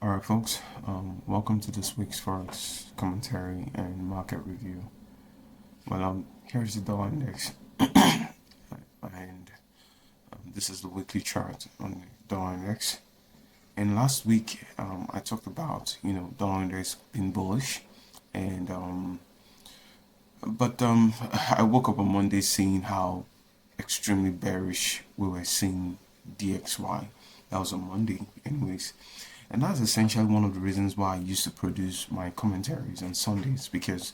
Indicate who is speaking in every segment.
Speaker 1: Alright, folks, welcome to this week's Forex commentary and market review. Here's the dollar index, and this is the weekly chart on the dollar index. And last week, I talked about dollar index being bullish, and I woke up on Monday seeing how extremely bearish we were seeing DXY. That was on Monday, anyways. And that's essentially one of the reasons why I used to produce my commentaries on Sundays, because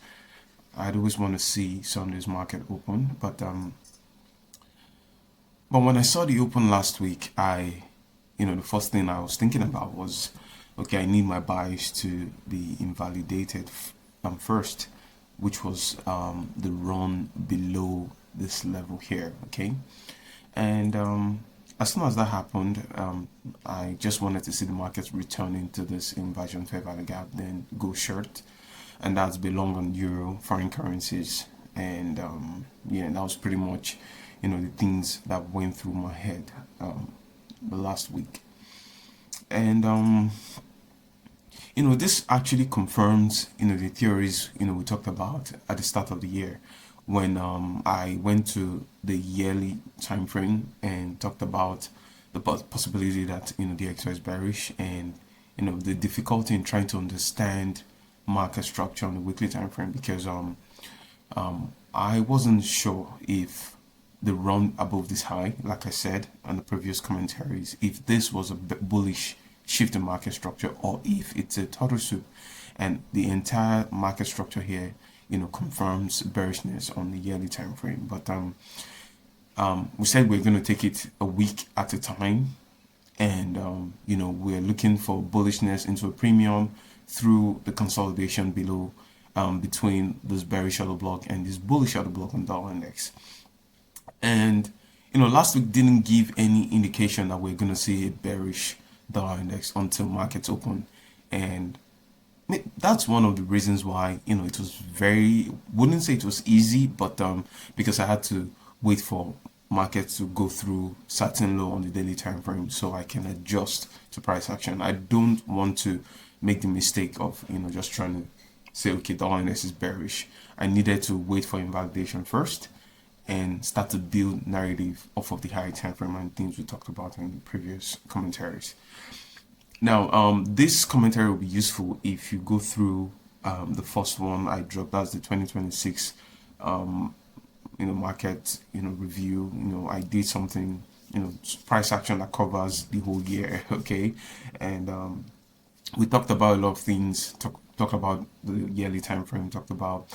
Speaker 1: I'd always want to see Sunday's market open. But when I saw the open last week, the first thing I was thinking about was, okay, I need my buys to be invalidated first, which was the run below this level here, okay? And as soon as that happened, I just wanted to see the markets return into this inversion fair value gap, then go short, and that's belong on euro, foreign currencies, and yeah, that was pretty much, the things that went through my head the last week, and this actually confirms, the theories, we talked about at the start of the year when I went to the yearly time frame and talked about the possibility that, the XY is bearish, and, the difficulty in trying to understand market structure on the weekly time frame, because I wasn't sure if the run above this high, like I said on the previous commentaries, if this was a bullish shift in market structure or if it's a turtle soup, and the entire market structure here, confirms bearishness on the yearly time frame. But we said we're going to take it a week at a time, and we're looking for bullishness into a premium through the consolidation below, between this bearish shadow block and this bullish shadow block on dollar index. And last week didn't give any indication that we're going to see a bearish dollar index until markets open, and that's one of the reasons why it was very, wouldn't say it was easy, but because I had to wait for markets to go through certain low on the daily time frame so I can adjust to price action. I don't want to make the mistake of just trying to say, okay, dollar index is bearish. I needed to wait for invalidation first and start to build narrative off of the high time frame and things we talked about in the previous commentaries. Now, this commentary will be useful if you go through the first one I dropped. That's the 2026 market review. I did something, price action that covers the whole year. Okay, and we talked about a lot of things. Talked about the yearly time frame. Talked about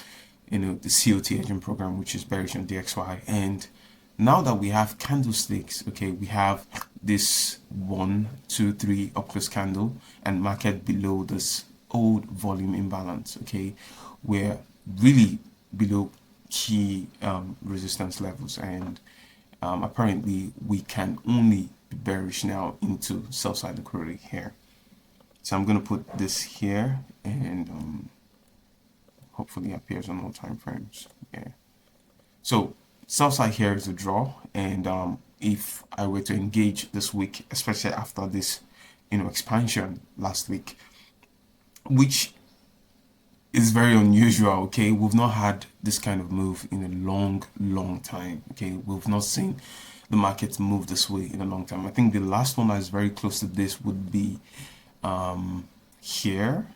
Speaker 1: the COT hedging program, which is bearish on DXY. And now that we have candlesticks, okay, we have this 1, 2, 3 up close candle and market below this old volume imbalance. Okay, we're really below key resistance levels, and apparently we can only be bearish now into sell side liquidity here. So I'm going to put this here, and hopefully appears on all time frames. Yeah, so sell side here is a draw, and if I were to engage this week, especially after this expansion last week, which is very unusual. Okay, we've not had this kind of move in a long time. Okay, we've not seen the market move this way in a long time. I think the last one that is very close to this would be here,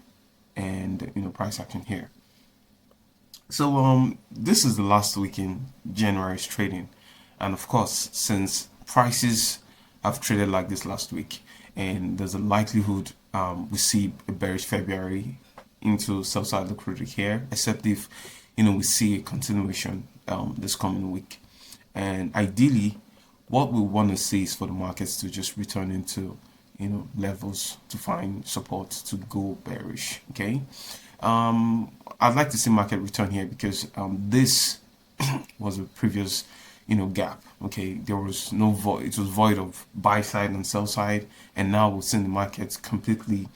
Speaker 1: and price action here. So this is the last week in January's trading, and of course, since prices have traded like this last week, and there's a likelihood we see a bearish February into sell side liquidity here, except if we see a continuation this coming week. And ideally, what we want to see is for the markets to just return into levels to find support to go bearish. Okay, I'd like to see market return here because this was a previous gap. Okay, there was no void, it was void of buy side and sell side, and now we're seeing the markets completely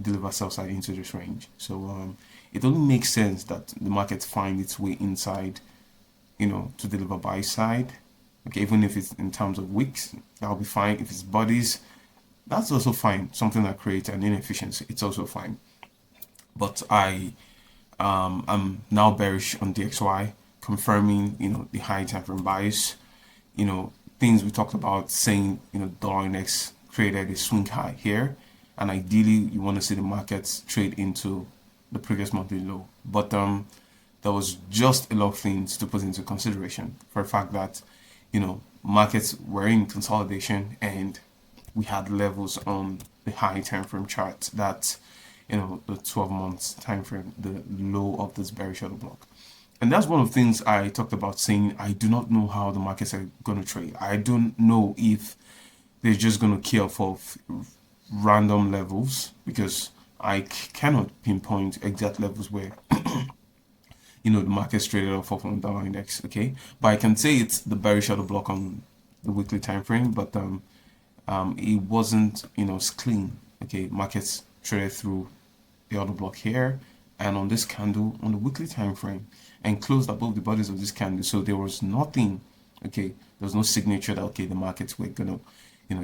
Speaker 1: deliver sell side into this range. So it only makes sense that the market find its way inside to deliver buy side. Okay, even if it's in terms of wicks, that'll be fine. If it's bodies, That's also fine. Something that creates an inefficiency, it's also fine. But I'm now bearish on DXY, confirming, the high time frame bias. Things we talked about, saying, dollar index created a swing high here, and ideally you want to see the markets trade into the previous monthly low. But there was just a lot of things to put into consideration for the fact that, markets were in consolidation, and we had levels on the high time frame chart that, the 12 months time frame, the low of this bearish order block. And that's one of the things I talked about, saying I do not know how the markets are going to trade. I don't know if they're just going to kill for random levels, because I cannot pinpoint exact levels where the market's traded off of on dollar index. Okay, but I can say it's the bearish order block on the weekly time frame, but it wasn't clean. Okay, markets traded through the order block here and on this candle on the weekly time frame, and closed above the bodies of this candle. So there was nothing. Okay, there was no signature that, okay, the markets were gonna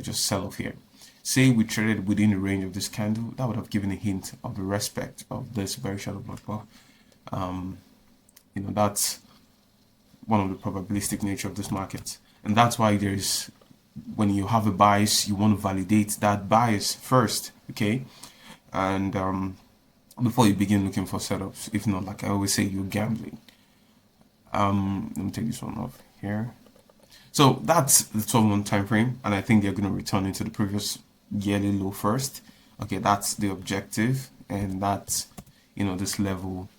Speaker 1: just sell off here. Say we traded within the range of this candle, that would have given a hint of the respect of this bearish order block. But that's one of the probabilistic nature of this market, and that's why there's, when you have a bias, you want to validate that bias first. Okay, and before you begin looking for setups. If not, like I always say, you're gambling. Let me take this one off here. So that's the 12-month time frame, and I think they're going to return into the previous yearly low first. Okay, that's the objective, and that's this level,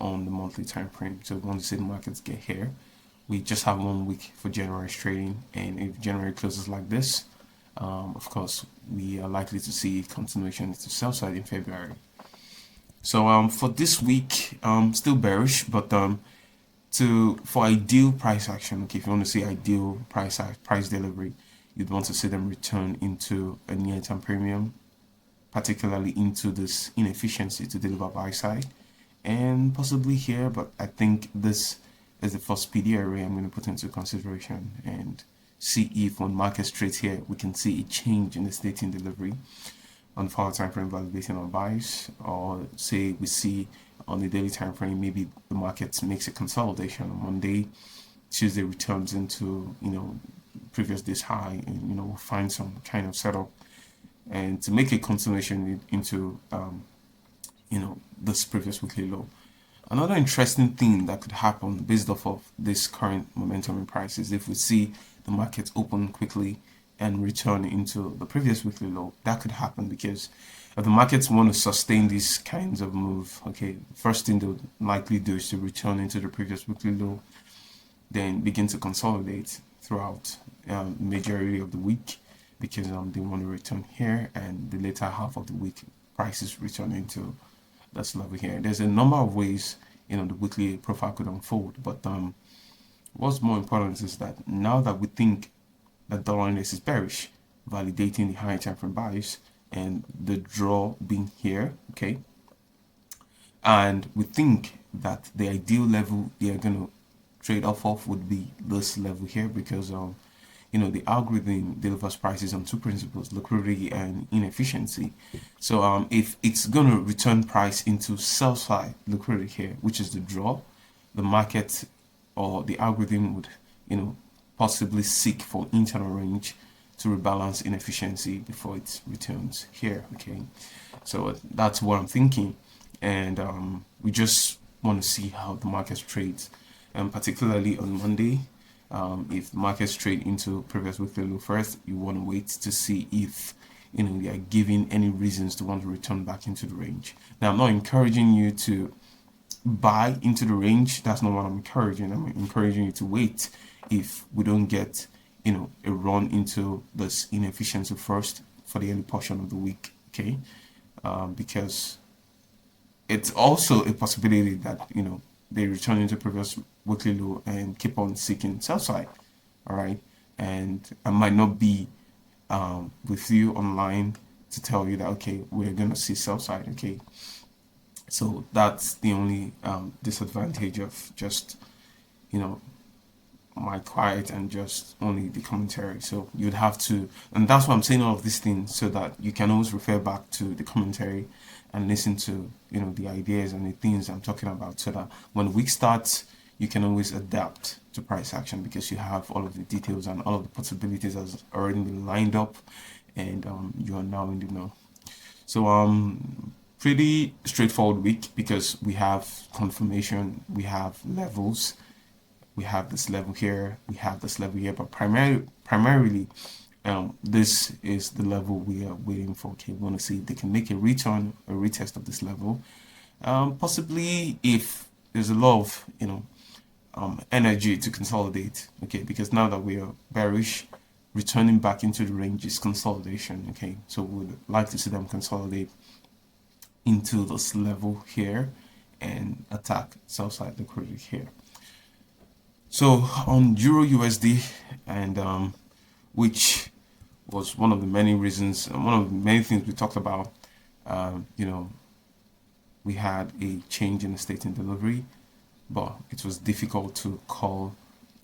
Speaker 1: on the monthly time frame. So we want to see the markets get here. We just have 1 week for January's trading, and if January closes like this, of course, we are likely to see continuation to sell side in February. So for this week, still bearish, but for ideal price action, okay, if you want to see ideal price delivery, you'd want to see them return into a near-term premium, particularly into this inefficiency to deliver buy side, and possibly here. But I think this is the first PD area I'm going to put into consideration, and see if when markets trade here, we can see a change in the state in delivery on forward time frame validating on buys, or say we see on the daily time frame, maybe the market makes a consolidation on Monday, Tuesday returns into previous day's high, and we'll find some kind of setup and to make a continuation into this previous weekly low. Another interesting thing that could happen based off of this current momentum in prices, if we see the market open quickly and return into the previous weekly low, that could happen, because if the markets want to sustain these kinds of move, okay, first thing they'll likely do is to return into the previous weekly low, then begin to consolidate throughout the majority of the week, because they want to return here, and the later half of the week prices return into this level here. There's a number of ways the weekly profile could unfold, but what's more important is that now that we think that dollar index is bearish, validating the high time frame bias and the draw being here, okay, and we think that the ideal level they are going to trade off of would be this level here, because the algorithm delivers prices on two principles: liquidity and inefficiency. So if it's going to return price into sell side liquidity here, which is the draw, the market or the algorithm would possibly seek for internal range to rebalance inefficiency before it returns here. Okay, so that's what I'm thinking, and we just want to see how the market trades, and particularly on Monday. If markets trade into previous weekly low first, you want to wait to see if they are giving any reasons to want to return back into the range. Now, I'm not encouraging you to buy into the range. That's not what I'm encouraging. I'm encouraging you to wait if we don't get a run into this inefficiency first for the early portion of the week. Okay, because it's also a possibility that they return into previous weekly low and keep on seeking sell side. All right, and I might not be with you online to tell you that, okay, we're gonna see sell side. Okay, so that's the only disadvantage of just my quiet and just only the commentary. So you'd have to, and that's why I'm saying all of these things, so that you can always refer back to the commentary and listen to, the ideas and the things I'm talking about, so that when the week starts, you can always adapt to price action, because you have all of the details and all of the possibilities has already been lined up, and you are now in the know. So pretty straightforward week, because we have confirmation, we have levels, we have this level here, we have this level here, but primarily this is the level we are waiting for. Okay, we want to see if they can make a return, a retest of this level. Possibly if there's a lot of energy to consolidate. Okay, because now that we are bearish, returning back into the range is consolidation. Okay, so we'd like to see them consolidate into this level here and attack sell side liquidity here. So on Euro USD, and which was one of the many reasons, one of the many things we talked about, we had a change in the state in delivery, but it was difficult to call,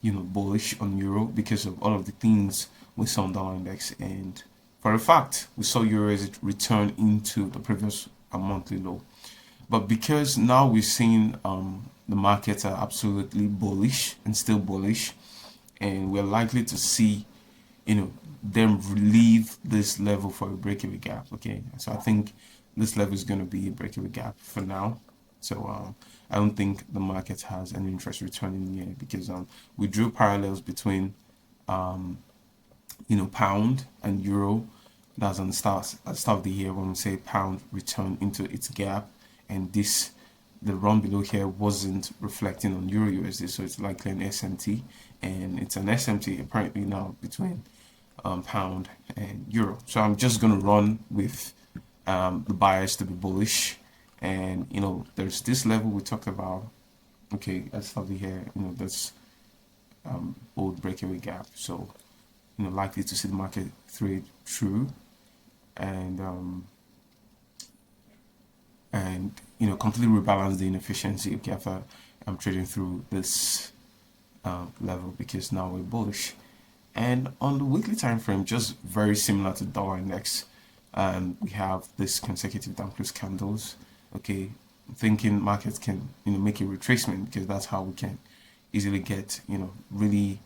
Speaker 1: bullish on Euro because of all of the things we saw on dollar index. And for a fact, we saw Euro as it return into the previous monthly low. But because now we're seeing the markets are absolutely bullish and still bullish, and we're likely to see, them leave this level for a breakaway gap. Okay, so I think this level is going to be a breakaway gap for now. So I don't think the market has any interest returning here, because we drew parallels between pound and euro. That's on the start of the year when we say pound return into its gap, and the run below here wasn't reflecting on euro USD, so it's likely an SMT, and it's an SMT apparently now between pound and euro. So I'm just going to run with the bias to be bullish, and there's this level we talked about. Okay, let's start here. That's old breakaway gap, so likely to see the market trade through, and completely rebalance the inefficiency. Okay, after I'm trading through this level, because now we're bullish. And on the weekly time frame, just very similar to dollar index, we have this consecutive down close candles. Okay, thinking markets can make a retracement, because that's how we can easily get really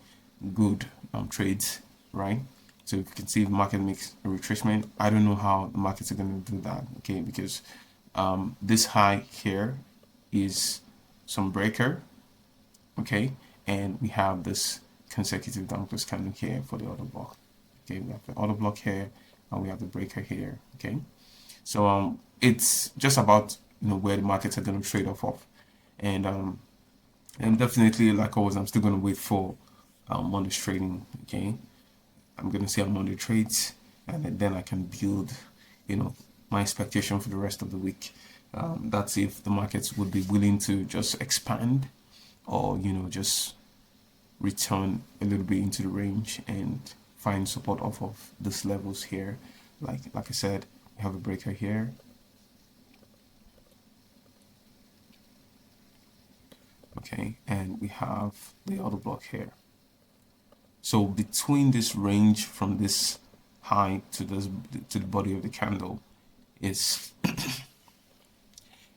Speaker 1: good trades, right? So if you can see the market makes a retracement, I don't know how the markets are going to do that. Okay, because this high here is some breaker. Okay, and we have this consecutive down close candle here for the order block. Okay, we have the order block here, and we have the breaker here. Okay, so it's just about where the markets are going to trade off of, and definitely, like always, I'm still going to wait for Monday's trading. Okay, I'm going to see how Monday trades, and then I can build my expectation for the rest of the week. That's if the markets would be willing to just expand, or just return a little bit into the range and find support off of these levels here. Like I said, we have a breaker here. Okay, and we have the other block here. So between this range from this high to the body of the candle is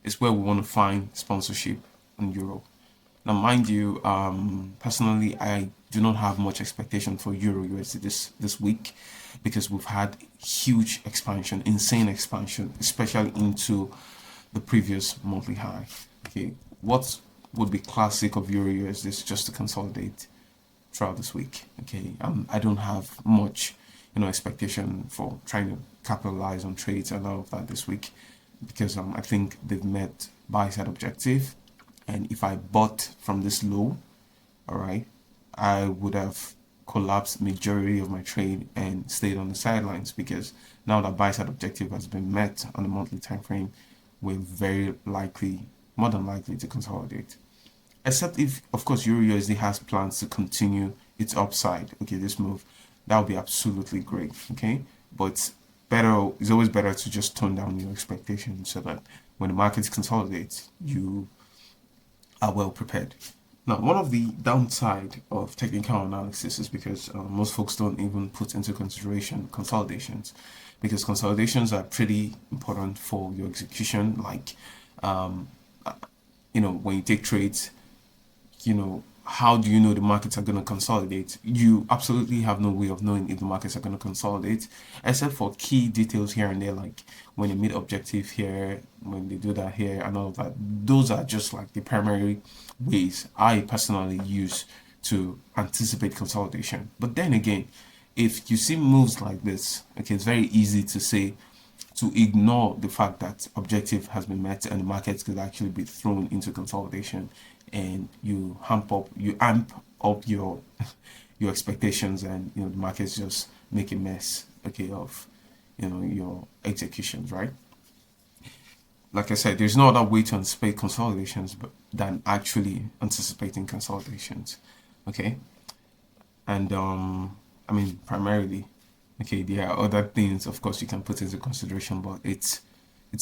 Speaker 1: is where we want to find sponsorship in Euro. Now, mind you, personally, I do not have much expectation for Euro USD this week, because we've had huge expansion, insane expansion, especially into the previous monthly high. Okay, what would be classic of Euro USD is just to consolidate throughout this week. Okay, I don't have much expectation for trying to capitalize on trades and all of that this week, because I think they've met buy side objective. And if I bought from this low, all right, I would have collapsed majority of my trade and stayed on the sidelines, because now that buy side objective has been met on the monthly time frame, we're very likely, more than likely, to consolidate. Except if, of course, Euro USD has plans to continue its upside. Okay, this move, that would be absolutely great. Okay, but it's always better to just tone down your expectations, so that when the markets consolidate, you are well prepared. Now, one of the downside of technical analysis is because most folks don't even put into consideration consolidations, because consolidations are pretty important for your execution. Like, um, when you take trades, how do you know the markets are going to consolidate? You absolutely have no way of knowing if the markets are going to consolidate, except for key details here and there, like when they meet objective here, when they do that here, and all of that. Those are just like the primary ways I personally use to anticipate consolidation. But then again, if you see moves like this, okay, it's very easy to ignore the fact that objective has been met and the markets could actually be thrown into consolidation, and you amp up your your expectations, and the markets just make a mess, okay, of your executions, right? Like I said, there's no other way to anticipate consolidations than actually anticipating consolidations, okay? And I mean, primarily, okay, there are other things, of course, you can put into consideration, but it's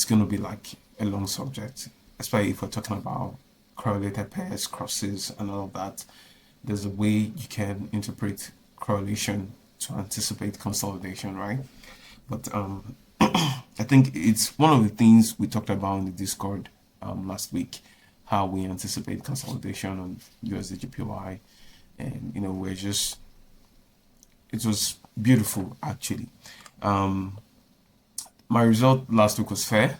Speaker 1: going to be like a long subject, especially if we're talking about correlated pairs, crosses, and all of that. There's a way you can interpret correlation to anticipate consolidation, right? But I think it's one of the things we talked about in the Discord last week, how we anticipate consolidation on USDGPY, and we're just it was beautiful actually. Um, my result last week was fair,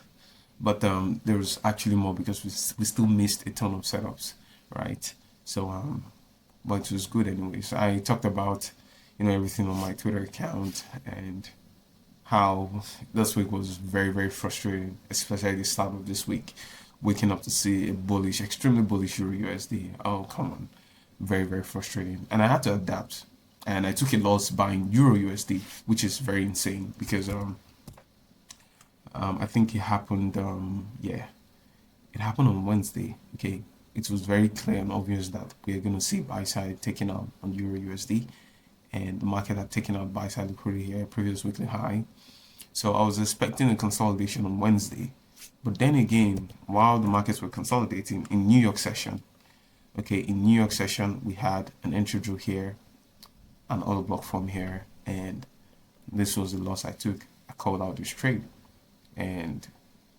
Speaker 1: but there was actually more because we still missed a ton of setups, right? So, but it was good anyways. I talked about everything on my Twitter account, and how this week was very, very frustrating, especially the start of this week, waking up to see a bullish, extremely bullish Euro USD. Oh, come on. Very, very frustrating. And I had to adapt. And I took a loss buying Euro USD, which is very insane because I think it happened, yeah, it happened on Wednesday. Okay. It was very clear and obvious that we're going to see buy side taken out on Euro USD, and the market had taken out buy side liquidity here, previous weekly high. So I was expecting a consolidation on Wednesday. But then again, while the markets were consolidating in New York session, okay, in New York session, we had an entry drill here, an order block from here, and this was the loss I took. I called out this trade, and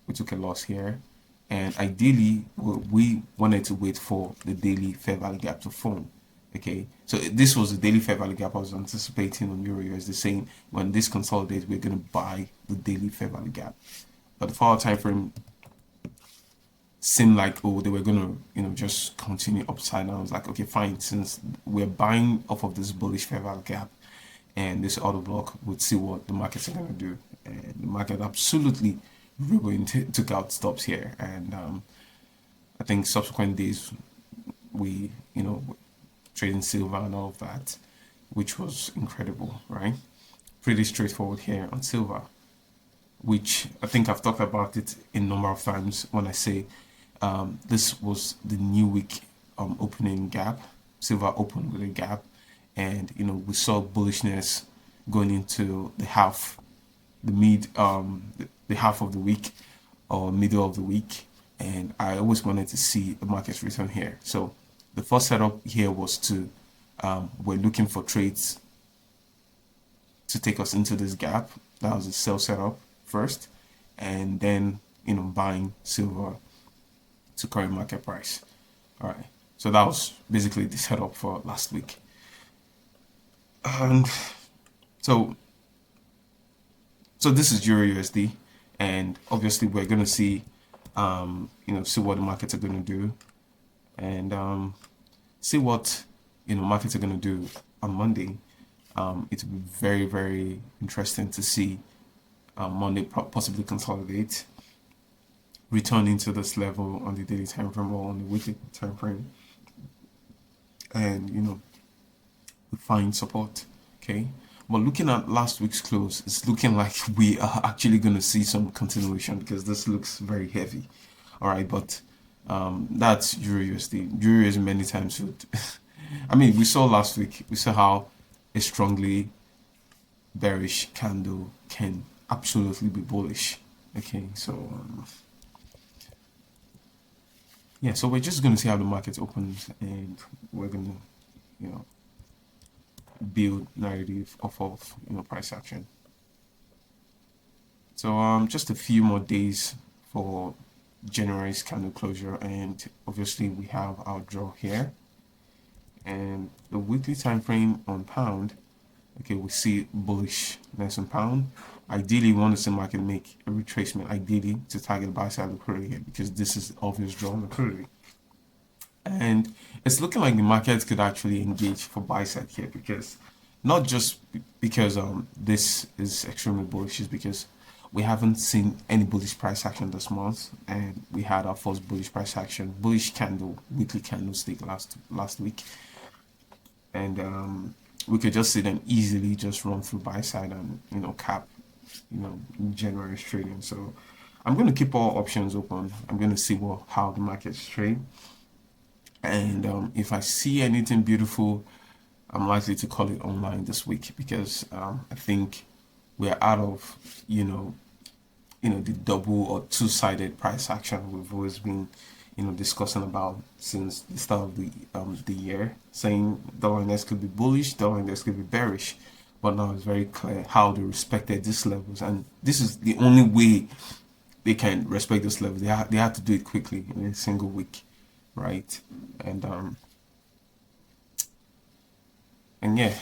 Speaker 1: we took a loss here. And ideally, we wanted to wait for the daily fair value gap to form. Okay, so this was the daily fair value gap I was anticipating on Euro USD, saying when this consolidates, we're going to buy the daily fair value gap. But the 4-hour time frame seemed like, oh, they were going to just continue upside down. I was like, okay, fine, since we're buying off of this bullish fair value gap and this auto block, we'll see what the markets are going to do. And the market absolutely ruined, took out stops here, and I think subsequent days we trading silver and all of that, which was incredible, right? Pretty straightforward here on silver, which I think I've talked about it a number of times when I say this was the new week opening gap. Silver opened with a gap, and we saw bullishness going into the half of the week or middle of the week, and I always wanted to see the markets return here. So the first setup here was to we're looking for trades to take us into this gap. That was a sell setup first, and then buying silver to current market price. All right, so that was basically the setup for last week. And so this is Euro USD, and obviously we're gonna see see what the markets are gonna do, and see what markets are going to do on Monday. It will be very, very interesting to see Monday possibly consolidate, return into this level on the daily time frame or on the weekly time frame, and find support. Okay, but looking at last week's close, it's looking like we are actually going to see some continuation because this looks very heavy. All right, but that's Euro USD. Euro USD many times would. I mean, we saw last week. We saw how a strongly bearish candle can absolutely be bullish. Okay, so Yeah, so we're just going to see how the market opens, and we're going to, you know, build narrative off of, price action. So just a few more days for January's candle closure, and obviously we have our draw here, and the weekly time frame on pound. Okay, we see bullishness on pound. Ideally, we want to see market make a retracement, ideally to target buy side liquidity here, because this is obvious draw liquidity. And it's looking like the market could actually engage for buy side here, because not just because this is extremely bullish, is because we haven't seen any bullish price action this month, and we had our first bullish price action, bullish candle, weekly candlestick last week, and we could just see them easily just run through buy side and cap January's trading. So I'm going to keep all options open. I'm going to see how the markets trade, and if I see anything beautiful, I'm likely to call it online this week, because I think we're out of the double or two-sided price action we've always been discussing about since the start of the year, saying dollar index could be bullish, dollar index could be bearish, but now it's very clear how they respected these levels, and this is the only way they can respect this level. They have to do it quickly in a single week, right? And yeah,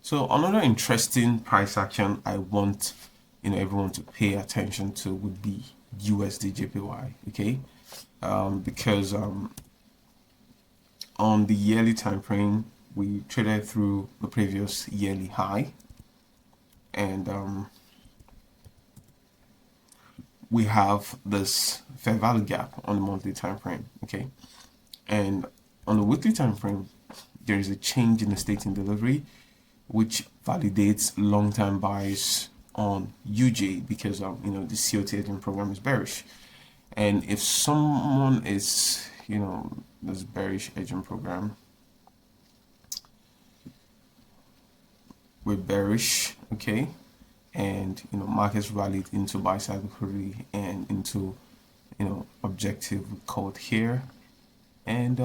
Speaker 1: so another interesting price action I want everyone to pay attention to would be USD JPY. Okay, because on the yearly time frame we traded through the previous yearly high, and we have this fair value gap on the monthly time frame. Okay, and on the weekly time frame there is a change in the state in delivery, which validates long-term buys on UJ, because the COT hedging program is bearish. And if someone is this bearish hedging program, we're bearish, okay, and markets rallied into buy side liquidity and into objective we called here, and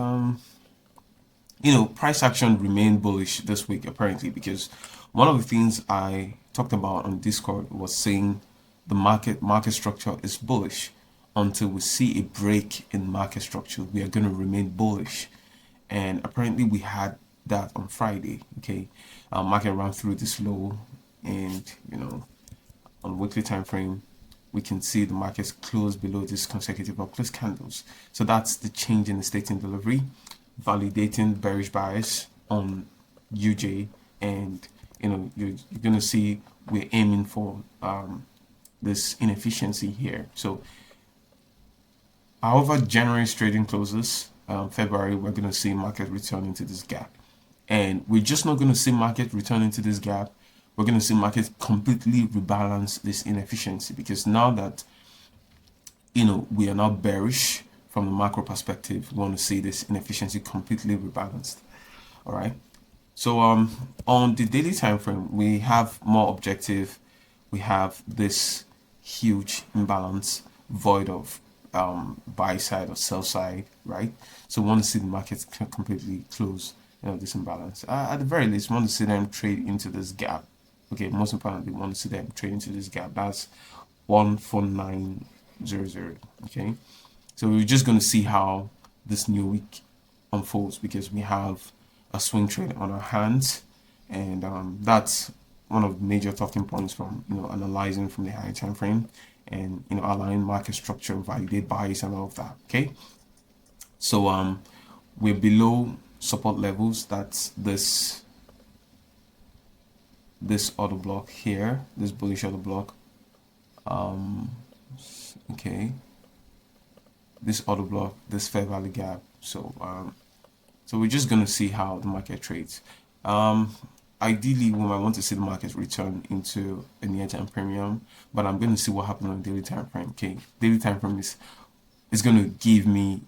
Speaker 1: price action remained bullish this week apparently, because one of the things I talked about on Discord was saying the market structure is bullish. Until we see a break in market structure, we are going to remain bullish, and apparently we had that on Friday. Okay, market ran through this low, and on weekly time frame we can see the markets close below this consecutive upclose candles. So that's the change in the state in delivery, validating bearish bias on UJ, and you're gonna see we're aiming for this inefficiency here. So however January's trading closes, February we're gonna see market return into this gap, and we're just not gonna see market return into this gap. We're gonna see market completely rebalance this inefficiency, because now that we are now bearish from the macro perspective, we want to see this inefficiency completely rebalanced. All right, so on the daily time frame we have more objective. We have this huge imbalance void of buy side or sell side, right? So we want to see the market completely close this imbalance. At the very least, we want to see them trade into this gap. Okay, most importantly, we want to see them trade into this gap. That's 14900. Okay, so we're just going to see how this new week unfolds, because we have a swing trade on our hands, and that's one of the major talking points from analyzing from the higher time frame, and align market structure, validate buys and all of that. Okay, so we're below support levels. That's this order block here, this bullish order block. Okay, this order block, this fair value gap. So so we're just gonna see how the market trades. Ideally we might want to see the market return into a near-term premium, but I'm going to see what happens on daily time frame. Okay, daily time frame is going to give me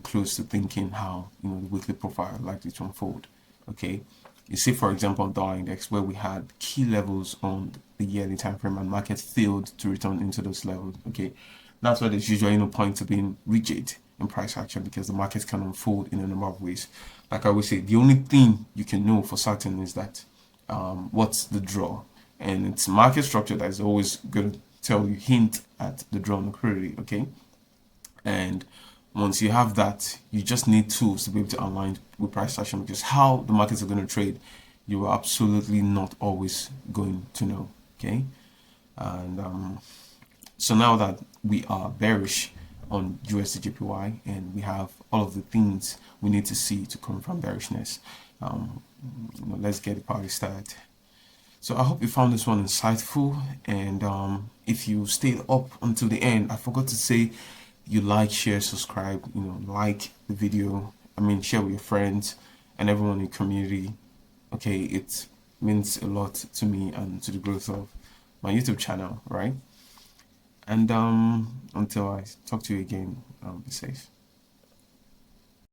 Speaker 1: close to thinking how the weekly profile likely to unfold. Okay, you see, for example, on dollar index, where we had key levels on the yearly time frame and market failed to return into those levels. Okay, that's why there's usually no point to being rigid. in price action because the market can unfold in a number of ways. Like I always say, the only thing you can know for certain is that what's the draw, and it's market structure that is always going to tell you, hint at the draw on liquidity. Okay, and once you have that, you just need tools to be able to align with price action, because how the markets are going to trade, you are absolutely not always going to know. Okay, and so now that we are bearish on USD JPY and we have all of the things we need to see to confirm bearishness, let's get the party started. So I hope you found this one insightful, and if you stayed up until the end, I forgot to say, you like, share, subscribe, like the video, share with your friends and everyone in your community. Okay, it means a lot to me and to the growth of my YouTube channel, right? And until I talk to you again, be safe.